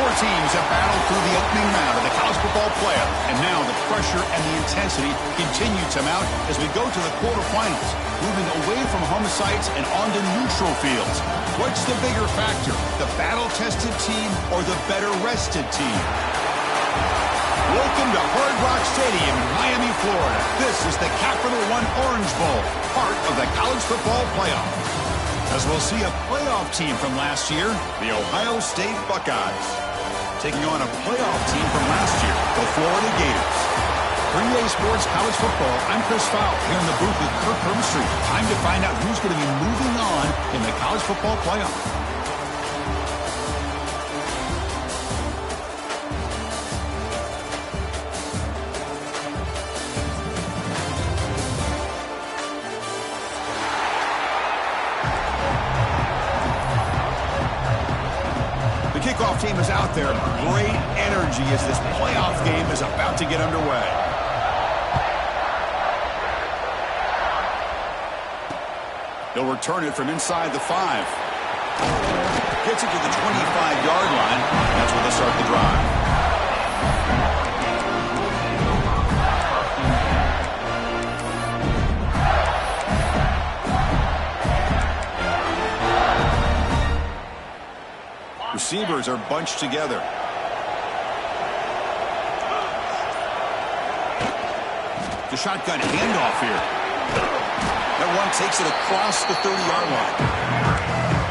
Four teams have battled through the opening round of the college football playoff, and now the pressure and the intensity continue to mount as we go to the quarterfinals, moving away from home sites and onto neutral fields. What's the bigger factor, the battle-tested team or the better-rested team? Welcome to Hard Rock Stadium in Miami, Florida. This is the Capital One Orange Bowl, part of the college football playoff. As we'll see a playoff team from last year, the Ohio State Buckeyes, taking on a playoff team from last year, the Florida Gators. For EA Sports College Football, I'm Chris Fowle, here in the booth with Kirk Herbstreit. Time to find out who's going to be moving on in the college football playoff. The kickoff team is out there. Great energy as this playoff game is about to get underway. They'll return it from inside the 5. Gets it to the 25-yard line. That's where they'll start the drive. Receivers are bunched together. The shotgun handoff here. That one takes it across the 30-yard line.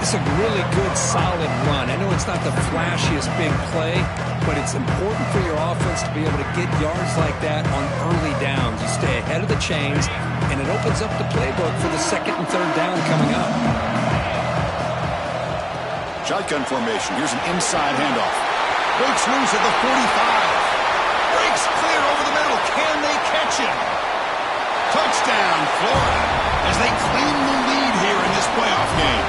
It's a really good, solid run. I know it's not the flashiest big play, but it's important for your offense to be able to get yards like that on early downs. You stay ahead of the chains, and it opens up the playbook for the second and third down coming up. Shotgun formation. Here's an inside handoff. Breaks loose at the 45. Breaks clear over the middle. Can they catch him? Touchdown, Florida, as they claim the lead here in this playoff game.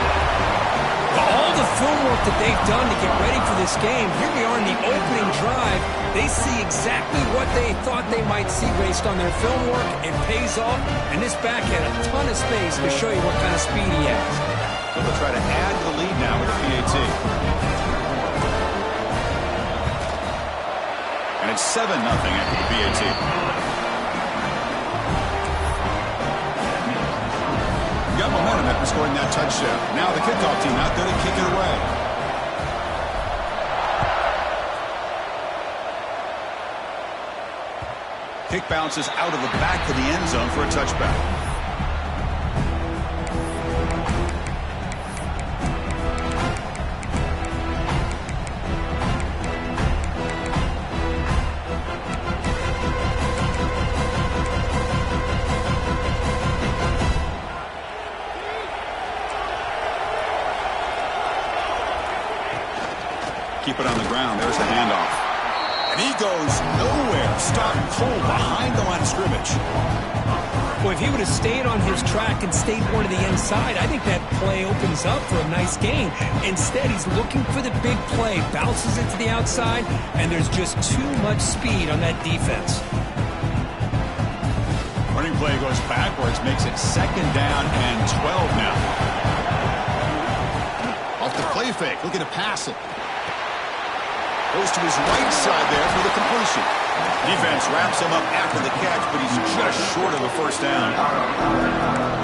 All the film work that they've done to get ready for this game, here we are in the opening drive. They see exactly what they thought they might see based on their film work. It pays off, and this back had a ton of space to show you what kind of speed he has. So they'll try to add to the lead now with a PAT. And it's 7-0 after the PAT. Got momentum after scoring that touchdown. Now the kickoff team out there to kick it away. Kick bounces out of the back of the end zone for a touchback. Keep it on the ground. There's the handoff. And he goes nowhere. Stopped cold behind the line of scrimmage. Well, if he would have stayed on his track and stayed more to the inside, I think that play opens up for a nice gain. Instead, he's looking for the big play. Bounces it to the outside, and there's just too much speed on that defense. Running play goes backwards. Makes it 2nd down and 12 now. Off the play fake. Looking to pass it. Goes to his right side there for the completion. Defense wraps him up after the catch, but he's just short of a first down.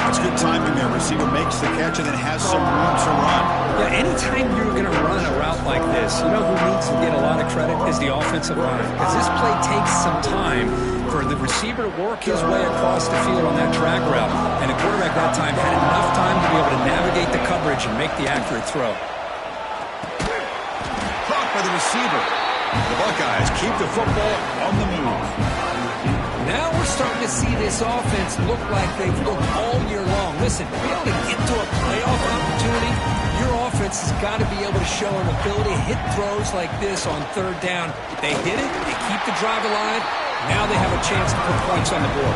That's good timing there. Receiver makes the catch and then has some room to run. Yeah, anytime you're going to run a route like this, you know who needs to get a lot of credit is the offensive line. Because this play takes some time for the receiver to work his way across the field on that drag route. And the quarterback that time had enough time to be able to navigate the coverage and make the accurate throw. By the receiver. The Buckeyes keep the football on the move. Now we're starting to see this offense look like they've looked all year long. Listen, to be able to get to a playoff opportunity, your offense has got to be able to show an ability to hit throws like this on 3rd down. They hit it, they keep the drive alive. Now they have a chance to put points on the board.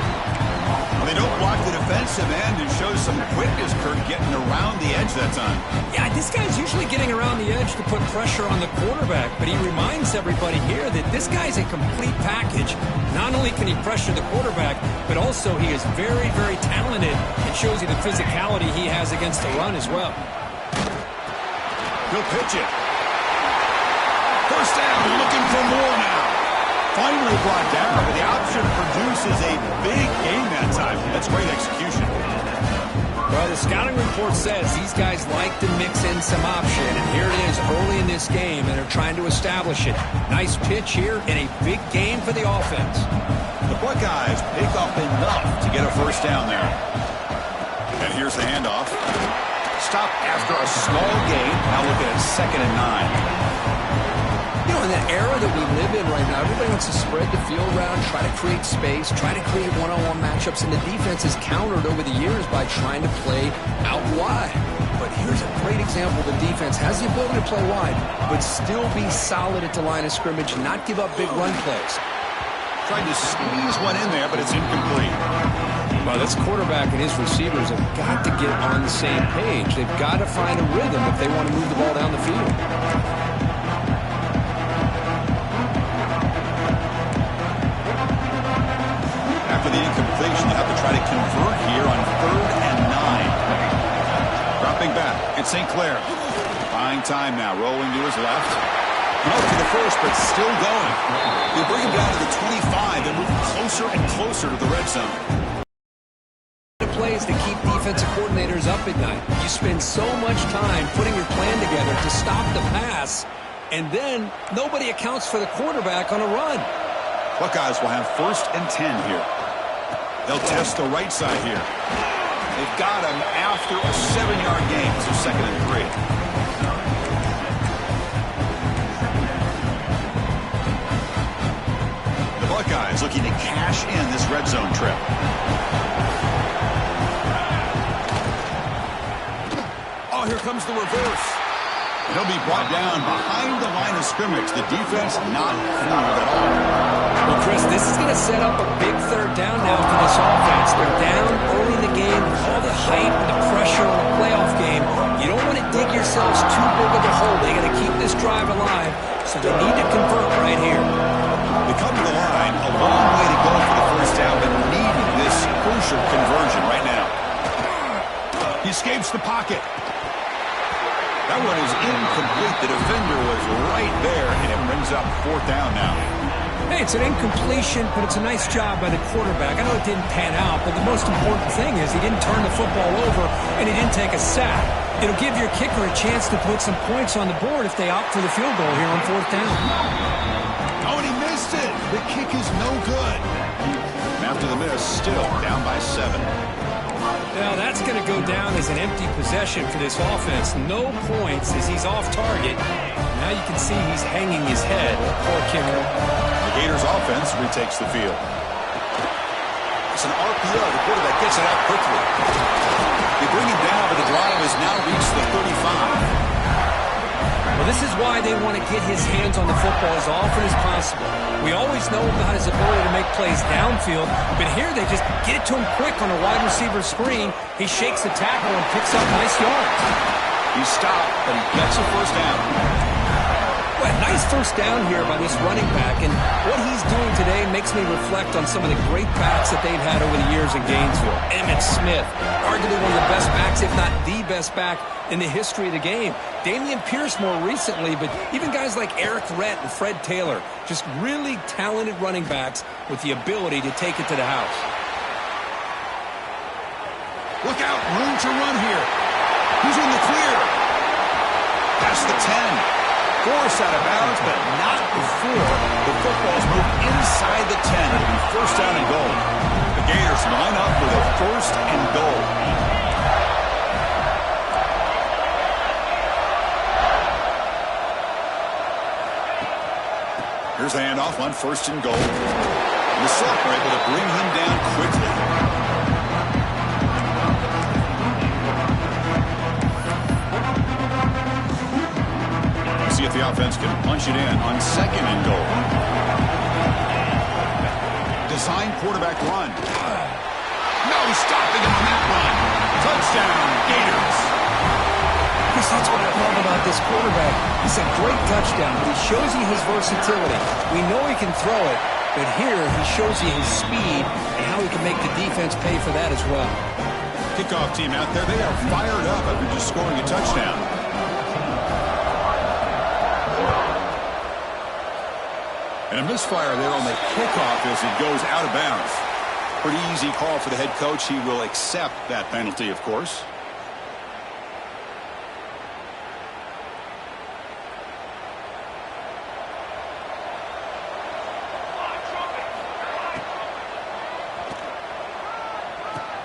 Well, they don't block the defensive end and shows some quickness, Kirk, getting around the edge that time. Yeah, this guy's usually getting around the edge to put pressure on the quarterback, but he reminds everybody here that this guy's a complete package. Not only can he pressure the quarterback, but also he is very, very talented. It shows you the physicality he has against the run as well. He'll pitch it. 30 first down, looking for more now. Finally brought down, but the option produces a big gain that time. That's great execution. Well, the scouting report says these guys like to mix in some option, and here it is early in this game, and they're trying to establish it. Nice pitch here in a big game for the offense. The Buckeyes pick up enough to get a first down there. And here's the handoff. Stop after a small gain. Now looking at 2nd and 9. You know, in the era that we live in right now, everybody wants to spread the field around, try to create space, try to create one-on-one matchups, and the defense has countered over the years by trying to play out wide. But here's a great example. The defense has the ability to play wide, but still be solid at the line of scrimmage and not give up big run plays. Trying to squeeze one in there, but it's incomplete. Well, this quarterback and his receivers have got to get on the same page. They've got to find a rhythm if they want to move the ball down the field. After the incompletion, you have to try to convert here on 3rd and 9. Dropping back, it's St. Clair. Buying time now, rolling to his left. Up to the first, but still going. They bring him down to the 25 and move closer and closer to the red zone. Plays to keep defensive coordinators up at night. You spend so much time putting your plan together to stop the pass, and then nobody accounts for the quarterback on a run. Buckeyes will have 1st and 10 here. They'll test the right side here. They've got him after a 7-yard gain, so 2nd and 3. The Buckeyes looking to cash in this red zone trip. Oh, here comes the reverse. He'll be brought down behind the line of scrimmage. The defense not fooled at all. Well, Chris, this is going to set up a big 3rd down now for this offense. They're down early in the game. All the hype and the pressure on a playoff game. You don't want to dig yourselves too big of a hole. They got to keep this drive alive, so they need to convert right here. They come to the line, a long way to go for the first down, but needing this crucial conversion right now. He escapes the pocket. That one is incomplete. The defender was right there, and it brings up 4th down now. Hey, it's an incompletion, but it's a nice job by the quarterback. I know it didn't pan out, but the most important thing is he didn't turn the football over, and he didn't take a sack. It'll give your kicker a chance to put some points on the board if they opt for the field goal here on 4th down. Oh, and he missed it. The kick is no good. After the miss, still down by 7. Now that's going to go down as an empty possession for this offense. No points as he's off target. Now you can see he's hanging his head. Poor kicker. The Gators offense retakes the field. It's an RPO. The quarterback gets it out quickly. They bring him down, but the drive has now reached the 35. Well, this is why they want to get his hands on the football as often as possible. We always know about his ability to make plays downfield, but here they just get it to him quick on a wide receiver screen. He shakes the tackle and picks up nice yards. He's stopped, but he gets a first down. Well, nice first down here by this running back, and what he's doing today makes me reflect on some of the great backs that they've had over the years in Gainesville. Emmitt Smith, arguably one of the best backs, if not the best back in the history of the game. Damian Pierce more recently, but even guys like Eric Rhett and Fred Taylor, just really talented running backs with the ability to take it to the house. Look out, room to run here. Who's in the clear? Past the 10. Force out of bounds, but not before the football's moved inside the 10. It'll be first down and goal. The Gators line up with a first and goal. Here's the handoff on 1st and goal. And the Silk are able to bring him down quickly. See if the offense can punch it in on 2nd and goal. Design quarterback run. No stopping on that run. Touchdown, Gators. Chris, that's what I love about this quarterback. He's a great touchdown, but he shows you his versatility. We know he can throw it, but here he shows you his speed and how he can make the defense pay for that as well. Kickoff team out there, they are fired up after just scoring a touchdown. And a misfire there on the kickoff as it goes out of bounds. Pretty easy call for the head coach. He will accept that penalty, of course.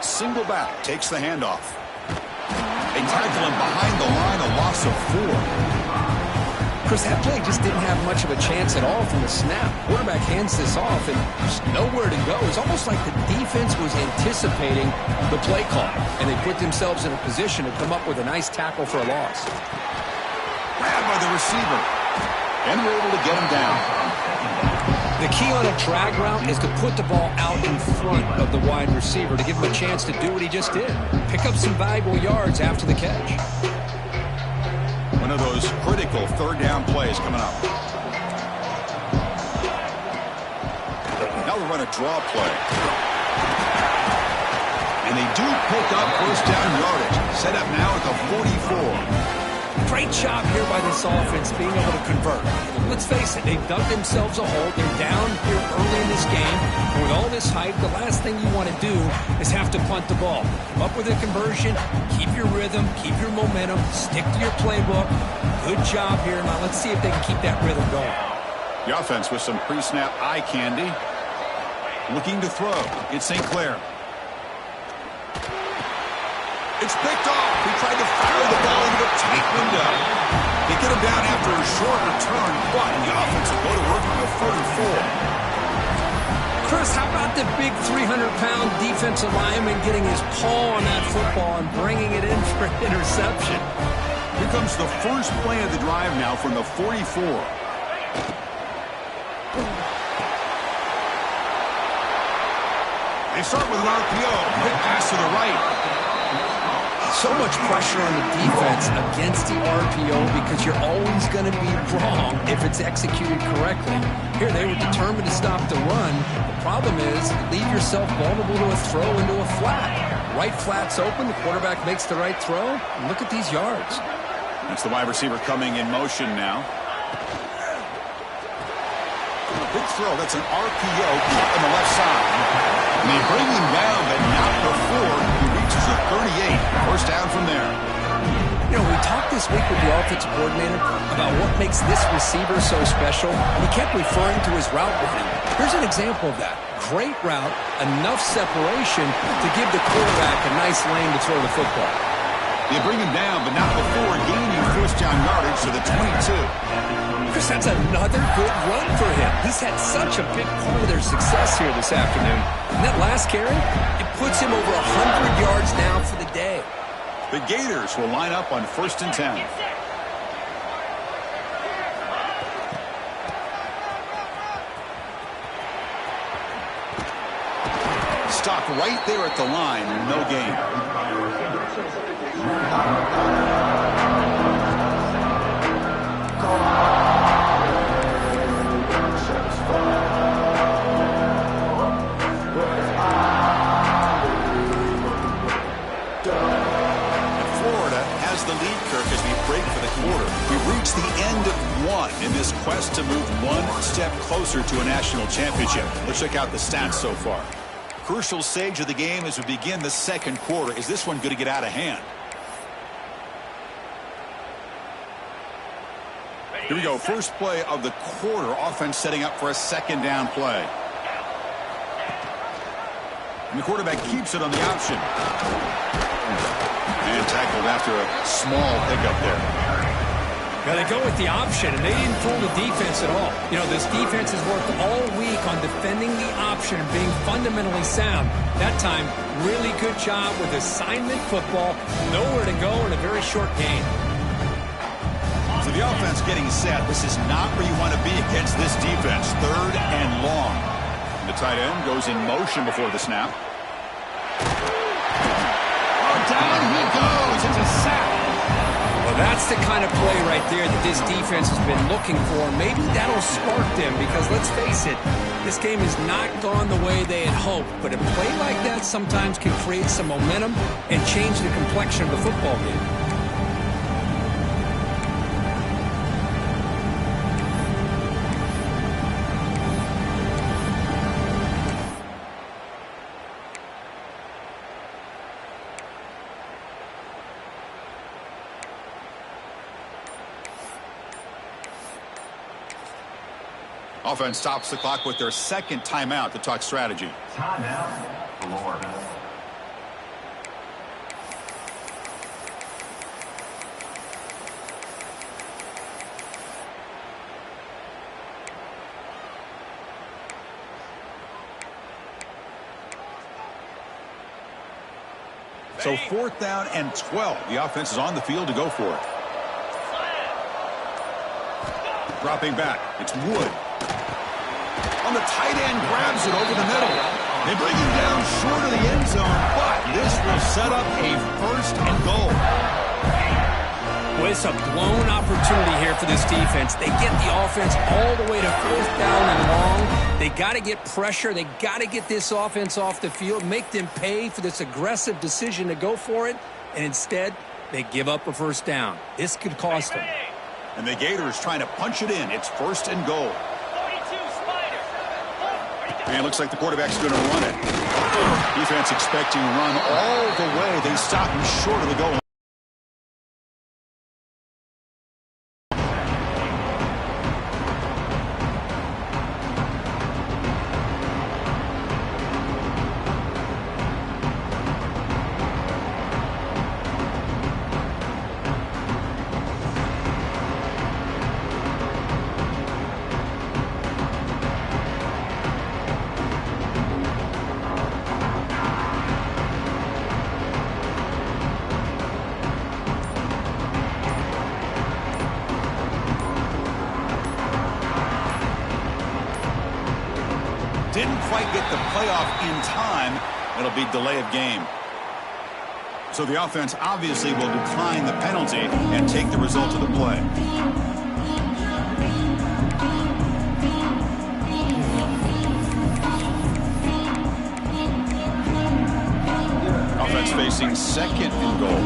Single back, takes the handoff. They tackle him behind the line, a loss of 4. Chris, that play just didn't have much of a chance at all from the snap. Quarterback hands this off, and there's nowhere to go. It's almost like the defense was anticipating the play call, and they put themselves in a position to come up with a nice tackle for a loss. Grabbed by the receiver, and we're able to get him down. The key on a drag route is to put the ball out in front of the wide receiver to give him a chance to do what he just did. Pick up some valuable yards after the catch. One of those critical third down plays coming up. Now we run a draw play. And they do pick up first down yardage. Set up now at the 44. Great job here by this offense being able to convert. Let's face it, they've dug themselves a hole. They're down here early in this game. And with all this hype, the last thing you want to do is have to punt the ball. Come up with a conversion, keep your rhythm, keep your momentum, stick to your playbook. Good job here. Now let's see if they can keep that rhythm going. The offense with some pre-snap eye candy. Looking to throw. It's St. Clair. It's picked off. He tried to fire the ball into a tight window. They get him down after a short return, but the offense will go to work on the 44. Chris, how about the big 300-pound defensive lineman getting his paw on that football and bringing it in for an interception? Here comes the first play of the drive now from the 44. They start with an RPO. Quick pass to the right. So much pressure on the defense against the RPO because you're always going to be wrong if it's executed correctly. Here they were determined to stop the run. The problem is you leave yourself vulnerable to a throw into a flat. Right flat's open, the quarterback makes the right throw. And look at these yards. That's the wide receiver coming in motion now. Big throw, that's an RPO caught on the left side. And they bring him down, but not before he reaches the 38. First down from there. You know, we talked this week with the offensive coordinator about what makes this receiver so special, and he kept referring to his route running. Here's an example of that. Great route, enough separation to give the quarterback a nice lane to throw the football. They bring him down, but not before gaining first down yardage to the 22. Chris, that's another good run for him. He's had such a big part of their success here this afternoon. And that last carry, it puts him over 100 yards now for the day. The Gators will line up on 1st and 10. Stopped right there at the line, no gain. The lead, Kirk, as we break for the quarter. We've reached the end of one in this quest to move one step closer to a national championship. Let's check out the stats so far. Crucial stage of the game as we begin the second quarter. Is this one going to get out of hand? Here we go. First play of the quarter. Offense setting up for a second down play. And the quarterback keeps it on the option. And tackled after a small pickup there. Now they go with the option, and they didn't fool the defense at all. You know, this defense has worked all week on defending the option and being fundamentally sound. That time, really good job with assignment football. Nowhere to go in a very short game. So the offense getting set. This is not where you want to be against this defense. 3rd and long. The tight end goes in motion before the snap. Down he goes. It's a sack. Well, that's the kind of play right there that this defense has been looking for. Maybe that'll spark them because, let's face it, this game has not gone the way they had hoped. But a play like that sometimes can create some momentum and change the complexion of the football game. Offense stops the clock with their second timeout to talk strategy. Timeout, Florida. So 4th down and 12. The offense is on the field to go for it. Dropping back. It's Wood. On the tight end, grabs it over the middle. They bring him down short of the end zone, but this will set up a 1st and goal. Well, it's a blown opportunity here for this defense. They get the offense all the way to 4th down and long. They got to get pressure. They got to get this offense off the field, make them pay for this aggressive decision to go for it, and instead they give up a 1st down. This could cost them. And the Gators trying to punch it in. It's 1st and goal. And it looks like the quarterback's going to run it. Defense expecting to run all the way. They stop him short of the goal. Didn't quite get the playoff in time. It'll be delay of game. So the offense obviously will decline the penalty and take the result of the play. Offense facing 2nd and goal.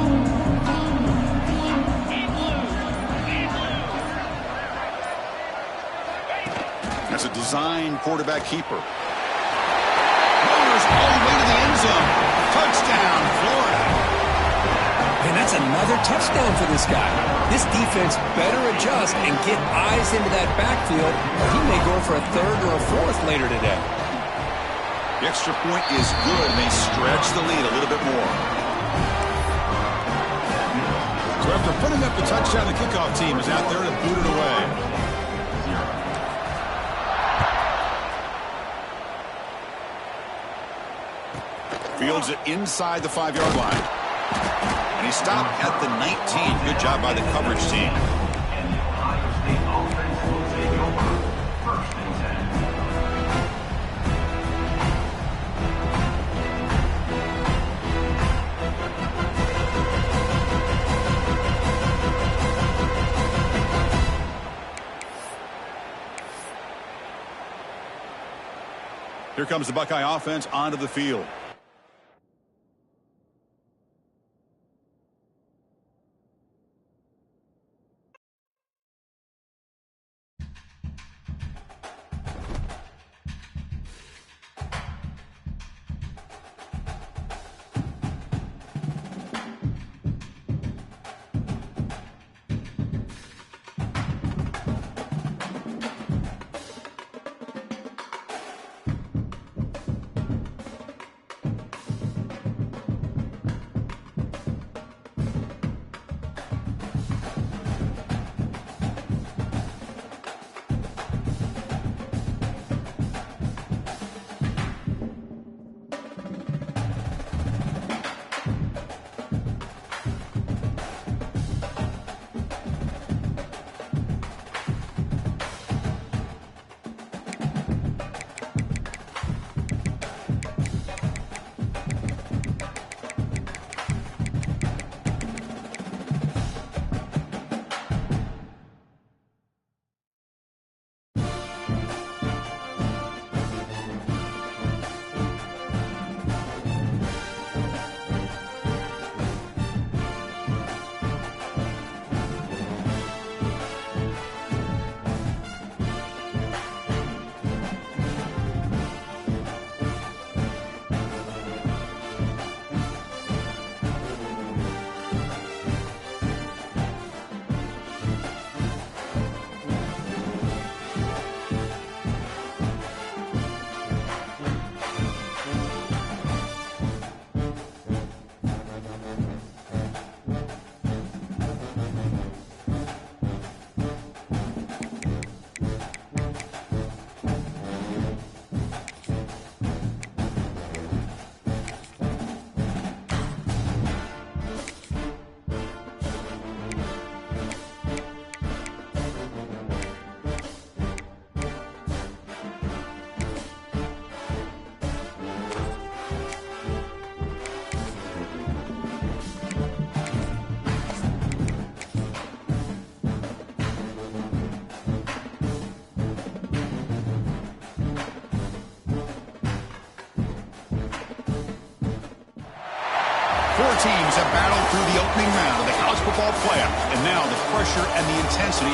That's a design quarterback keeper. Runners all the way to the end zone. Touchdown, Florida. And that's another touchdown for this guy. This defense better adjust and get eyes into that backfield, or he may go for a 3rd or a 4th later today. The extra point is good, and they stretch the lead a little bit more. So after putting up the touchdown, the kickoff team is out there to boot it away. Fields it inside the 5-yard line. And he stopped at the 19. Good job by the coverage team. And the Ohio State offense will take over 1st and 10. Here comes the Buckeye offense onto the field. teams have battled through the opening round of the college football playoff, and now the pressure and the intensity